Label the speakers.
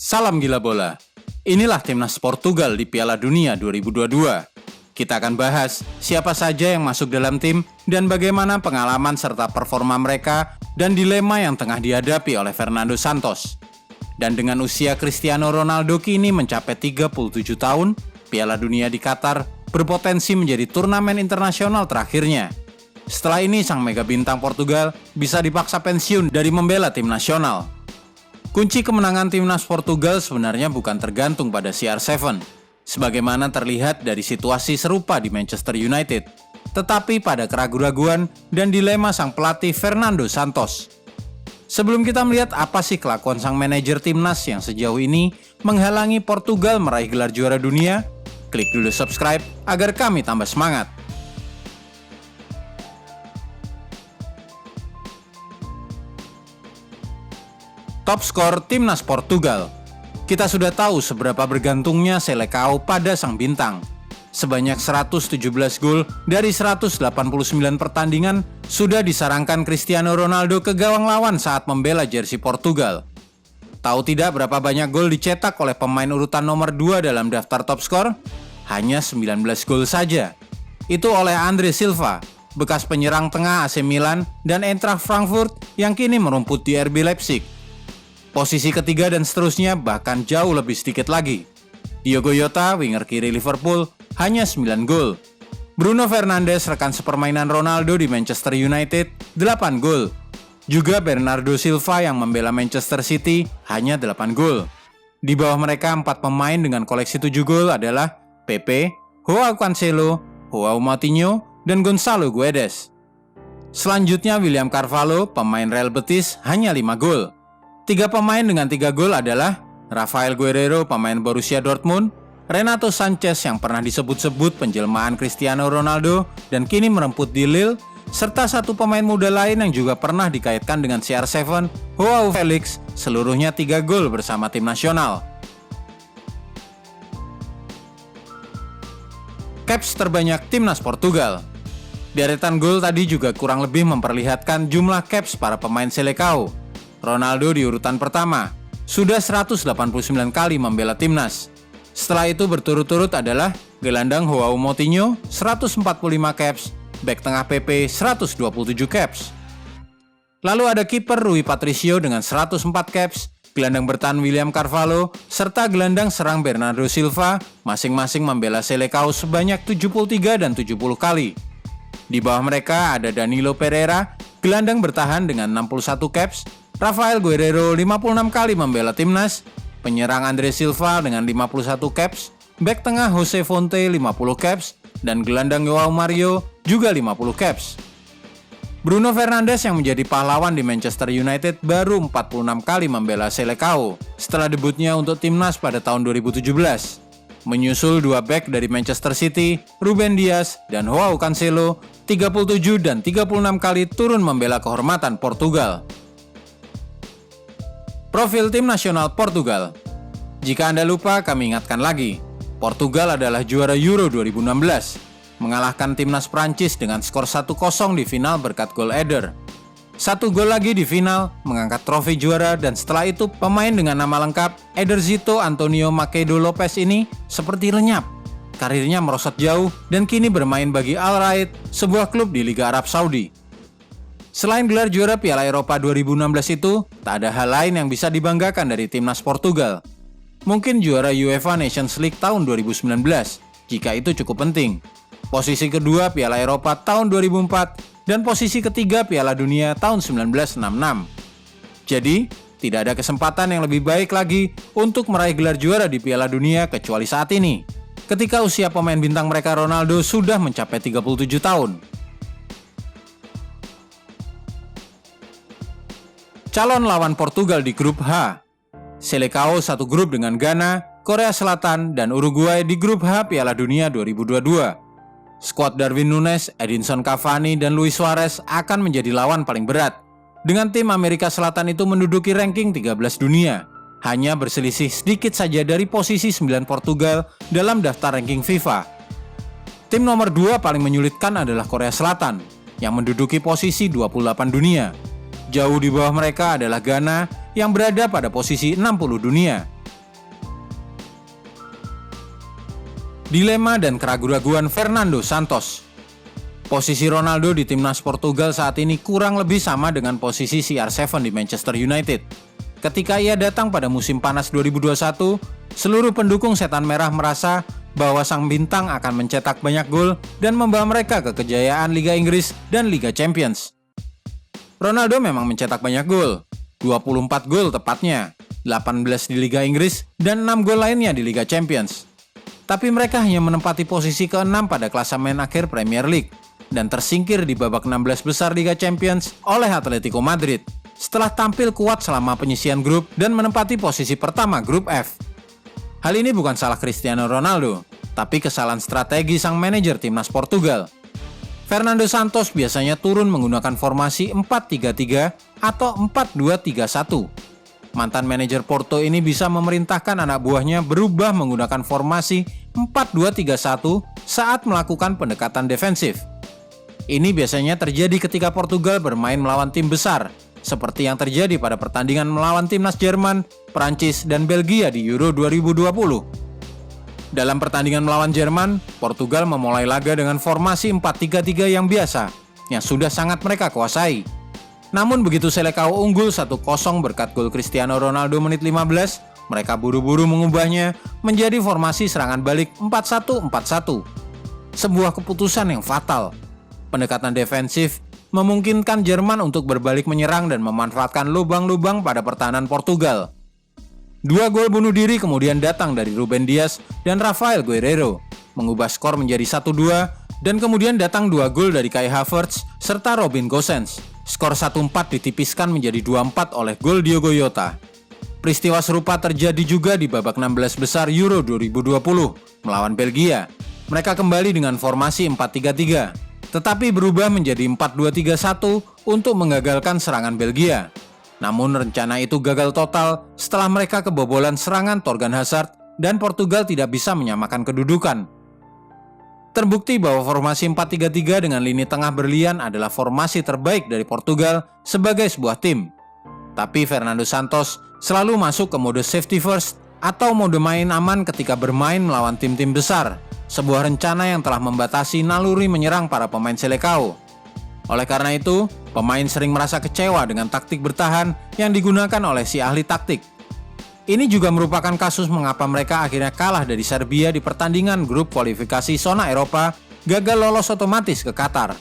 Speaker 1: Salam gila bola. Inilah timnas Portugal di Piala Dunia 2022. Kita akan bahas siapa saja yang masuk dalam tim dan bagaimana pengalaman serta performa mereka dan dilema yang tengah dihadapi oleh Fernando Santos. Dan dengan usia Cristiano Ronaldo kini mencapai 37 tahun, Piala Dunia di Qatar berpotensi menjadi turnamen internasional terakhirnya. Setelah ini sang mega bintang Portugal bisa dipaksa pensiun dari membela tim nasional. Kunci kemenangan timnas Portugal sebenarnya bukan tergantung pada CR7, sebagaimana terlihat dari situasi serupa di Manchester United, tetapi pada keraguan-raguan dan dilema sang pelatih Fernando Santos. Sebelum kita melihat apa sih kelakuan sang manajer timnas yang sejauh ini menghalangi Portugal meraih gelar juara dunia, klik dulu subscribe agar kami tambah semangat. Top skor timnas Portugal. Kita sudah tahu seberapa bergantungnya Selecao pada sang bintang. Sebanyak 117 gol dari 189 pertandingan sudah disarankan Cristiano Ronaldo ke gawang lawan saat membela jersey Portugal. Tahu tidak berapa banyak gol dicetak oleh pemain urutan nomor 2 dalam daftar top skor? Hanya 19 gol saja. Itu oleh Andre Silva, bekas penyerang tengah AC Milan dan Eintracht Frankfurt yang kini merumput di RB Leipzig. Posisi ketiga dan seterusnya bahkan jauh lebih sedikit lagi. Diogo Jota, winger kiri Liverpool, hanya 9 gol. Bruno Fernandes, rekan sepermainan Ronaldo di Manchester United, 8 gol. Juga Bernardo Silva yang membela Manchester City, hanya 8 gol. Di bawah mereka 4 pemain dengan koleksi 7 gol adalah Pepe, Joao Cancelo, Joao Moutinho, dan Gonçalo Guedes. Selanjutnya William Carvalho, pemain Real Betis, hanya 5 gol. 3 pemain dengan 3 gol adalah Rafael Guerreiro, pemain Borussia Dortmund, Renato Sanchez yang pernah disebut-sebut penjelmaan Cristiano Ronaldo dan kini meremput di Lille, serta 1 pemain muda lain yang juga pernah dikaitkan dengan CR7, Joao Felix, seluruhnya 3 gol bersama tim nasional. Caps terbanyak timnas Portugal. Deretan gol tadi juga kurang lebih memperlihatkan jumlah caps para pemain Selecao. Ronaldo di urutan pertama, sudah 189 kali membela timnas. Setelah itu berturut-turut adalah gelandang Joao Moutinho 145 caps, bek tengah Pepe 127 caps. Lalu ada kiper Rui Patricio dengan 104 caps, gelandang bertahan William Carvalho, serta gelandang serang Bernardo Silva, masing-masing membela Selecao sebanyak 73 dan 70 kali. Di bawah mereka ada Danilo Pereira, gelandang bertahan dengan 61 caps, Rafael Guerreiro 56 kali membela timnas, penyerang Andre Silva dengan 51 caps, bek tengah Jose Fonte 50 caps, dan gelandang Joao Mario juga 50 caps. Bruno Fernandes yang menjadi pahlawan di Manchester United baru 46 kali membela Selecao setelah debutnya untuk timnas pada tahun 2017. Menyusul 2 bek dari Manchester City, Ruben Dias dan Joao Cancelo 37 dan 36 kali turun membela kehormatan Portugal. Profil tim nasional Portugal. Jika Anda lupa, kami ingatkan lagi. Portugal adalah juara Euro 2016, mengalahkan timnas Prancis dengan skor 1-0 di final berkat gol Eder. 1 gol lagi di final, mengangkat trofi juara, dan setelah itu pemain dengan nama lengkap Ederzito Antonio Macedo Lopez ini seperti lenyap. Karirnya merosot jauh dan kini bermain bagi Al Raed, sebuah klub di Liga Arab Saudi. Selain gelar juara Piala Eropa 2016 itu, tak ada hal lain yang bisa dibanggakan dari timnas Portugal. Mungkin juara UEFA Nations League tahun 2019, jika itu cukup penting. Posisi kedua Piala Eropa tahun 2004, dan posisi ketiga Piala Dunia tahun 1966. Jadi, tidak ada kesempatan yang lebih baik lagi untuk meraih gelar juara di Piala Dunia kecuali saat ini, ketika usia pemain bintang mereka Ronaldo sudah mencapai 37 tahun. Calon lawan Portugal di grup H. Selecao satu grup dengan Ghana, Korea Selatan, dan Uruguay di grup H Piala Dunia 2022. Skuad Darwin Núñez, Edinson Cavani, dan Luis Suarez akan menjadi lawan paling berat, dengan tim Amerika Selatan itu menduduki ranking 13 dunia, hanya berselisih sedikit saja dari posisi 9 Portugal dalam daftar ranking FIFA. Tim nomor 2 paling menyulitkan adalah Korea Selatan, yang menduduki posisi 28 dunia. Jauh di bawah mereka adalah Ghana yang berada pada posisi 60 dunia. Dilema dan keraguan-raguan Fernando Santos. Posisi Ronaldo di timnas Portugal saat ini kurang lebih sama dengan posisi CR7 di Manchester United. Ketika ia datang pada musim panas 2021, seluruh pendukung Setan Merah merasa bahwa sang bintang akan mencetak banyak gol dan membawa mereka ke kejayaan Liga Inggris dan Liga Champions. Ronaldo memang mencetak banyak gol, 24 gol tepatnya, 18 di Liga Inggris dan 6 gol lainnya di Liga Champions. Tapi mereka hanya menempati posisi ke-6 pada klasemen akhir Premier League dan tersingkir di babak 16 besar Liga Champions oleh Atletico Madrid setelah tampil kuat selama penyisian grup dan menempati posisi pertama grup F. Hal ini bukan salah Cristiano Ronaldo, tapi kesalahan strategi sang manajer timnas Portugal. Fernando Santos biasanya turun menggunakan formasi 4-3-3 atau 4-2-3-1. Mantan manajer Porto ini bisa memerintahkan anak buahnya berubah menggunakan formasi 4-2-3-1 saat melakukan pendekatan defensif. Ini biasanya terjadi ketika Portugal bermain melawan tim besar, seperti yang terjadi pada pertandingan melawan timnas Jerman, Prancis, dan Belgia di Euro 2020. Dalam pertandingan melawan Jerman, Portugal memulai laga dengan formasi 4-3-3 yang biasa, yang sudah sangat mereka kuasai. Namun begitu Selecao unggul 1-0 berkat gol Cristiano Ronaldo menit 15, mereka buru-buru mengubahnya menjadi formasi serangan balik 4-1-4-1. Sebuah keputusan yang fatal. Pendekatan defensif memungkinkan Jerman untuk berbalik menyerang dan memanfaatkan lubang-lubang pada pertahanan Portugal. 2 gol bunuh diri kemudian datang dari Ruben Dias dan Rafael Guerreiro, mengubah skor menjadi 1-2, dan kemudian datang 2 gol dari Kai Havertz serta Robin Gosens. Skor 1-4 ditipiskan menjadi 2-4 oleh gol Diogo Jota. Peristiwa serupa terjadi juga di babak 16 besar Euro 2020 melawan Belgia. Mereka kembali dengan formasi 4-3-3. Tetapi berubah menjadi 4-2-3-1 untuk menggagalkan serangan Belgia. Namun rencana itu gagal total setelah mereka kebobolan serangan Thorgan Hazard dan Portugal tidak bisa menyamakan kedudukan. Terbukti bahwa formasi 4-3-3 dengan lini tengah berlian adalah formasi terbaik dari Portugal sebagai sebuah tim. Tapi Fernando Santos selalu masuk ke mode safety first atau mode main aman ketika bermain melawan tim-tim besar. Sebuah rencana yang telah membatasi naluri menyerang para pemain Selecao. Oleh karena itu, pemain sering merasa kecewa dengan taktik bertahan yang digunakan oleh si ahli taktik. Ini juga merupakan kasus mengapa mereka akhirnya kalah dari Serbia di pertandingan grup kualifikasi zona Eropa, gagal lolos otomatis ke Qatar.